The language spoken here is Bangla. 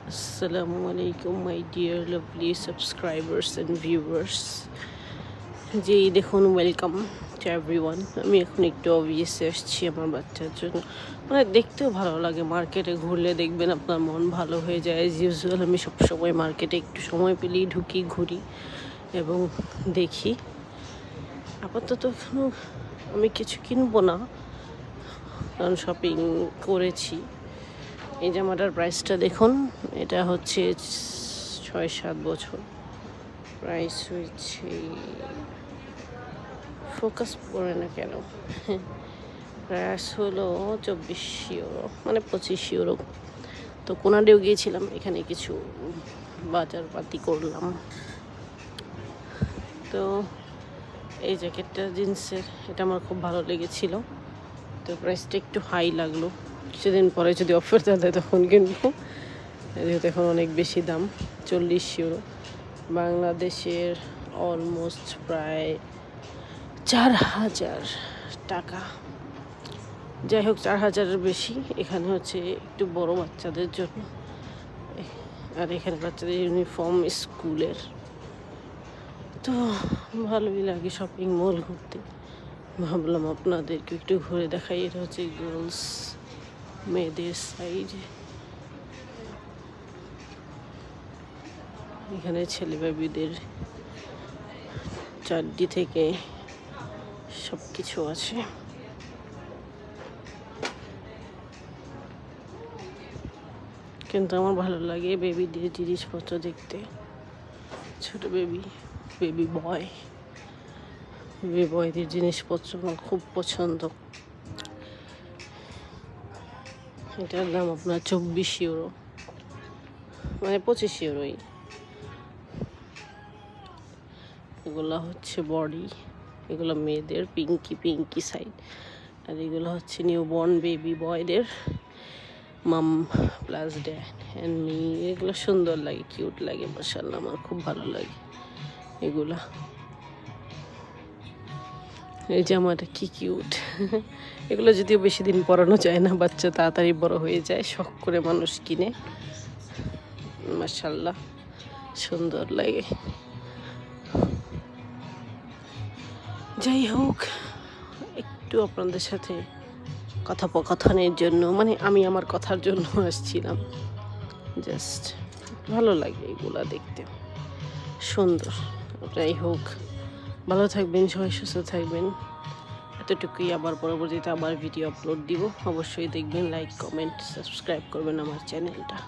Assalamualaikum my dear lovely subscribers and viewers. জি দেখুন, ওয়েলকাম টু এভরিওয়ান। আমি এখন একটু অবভিয়াসলি আসছি আমার বাচ্চার জন্য, মানে দেখতেও ভালো লাগে। মার্কেটে ঘুরলে দেখবেন আপনার মন ভালো হয়ে যায়। অ্যাজ ইউজুয়াল আমি সবসময় মার্কেটে একটু সময় পেলেই ঢুকি, ঘুরি এবং দেখি। আপাতত এখনও আমি কিছু কিনবো না, কারণ শপিং করেছি। এই জামাটার প্রাইসটা দেখুন, এটা হচ্ছে 6-7 বছর। প্রাইস হয়েছে, ফোকাস করে না কেন, প্রাইস হলো 24 ইউরো, মানে 25 ইউরো। তো কোনাডেও গিয়েছিলাম, এখানে কিছু বাজারপাতি করলাম। তো এই জ্যাকেটটা জিন্সের, এটা আমার খুব ভালো লেগেছিল। তো প্রাইসটা একটু হাই লাগলো। কিছুদিন পরে যদি অফার চলে তখন কিনবো, যেহেতু এখন অনেক বেশি দাম, 40 ইউরো। বাংলাদেশের অলমোস্ট প্রায় 4000 টাকা। যাই হোক, 4000-এর বেশি। এখানে হচ্ছে একটু বড় বাচ্চাদের জন্য, আর এখানে বাচ্চাদের ইউনিফর্ম স্কুলের। তো ভালোই লাগে শপিং মল ঘুরতে। ভাবলাম আপনাদেরকে একটু ঘুরে দেখাই। এটা হচ্ছে গার্লস, মেয়েদের সাইড। এখানে ছেলে বেবিদের চাড্ডি থেকে সব কিছু আছে। কিন্তু আমার ভালো লাগে বেবিদের জিনিসপত্র দেখতে। ছোট বেবি বয়দের জিনিসপত্র আমার খুব পছন্দ। এটার দাম আপনার 24 ইউরো, মানে 25 ইউরোই। এগুলো হচ্ছে বডি, এগুলো মেয়েদের পিঙ্কি সাইড। আর এগুলো হচ্ছে নিউবর্ন বেবি বয়দের, mum plus dad and me. এগুলো সুন্দর লাগে, কিউট লাগে, মাশাআল্লাহ আমার খুব ভালো লাগে এগুলা। এই জামাটা কি কিউট। এগুলো যদিও বেশি দিন পরানো যায় না, বাচ্চা তাড়াতাড়ি বড় হয়ে যায়, শখ করে মানুষ কিনে। মাশাআল্লাহ সুন্দর লাগে। যাই হোক, একটু আপনাদের সাথে কথোপকথনের জন্য, মানে আমি আমার কথার জন্য আসছিলাম। জাস্ট ভালো লাগে এগুলা দেখতে, সুন্দর। যাই হোক, ভালো থাকবেন, সবাই সুস্থ থাকবেন। এতটুকুই। আবার পরবর্তীতে আবার ভিডিও আপলোড দিব, অবশ্যই দেখবেন। লাইক, কমেন্ট, সাবস্ক্রাইব করবেন আমার চ্যানেলটা।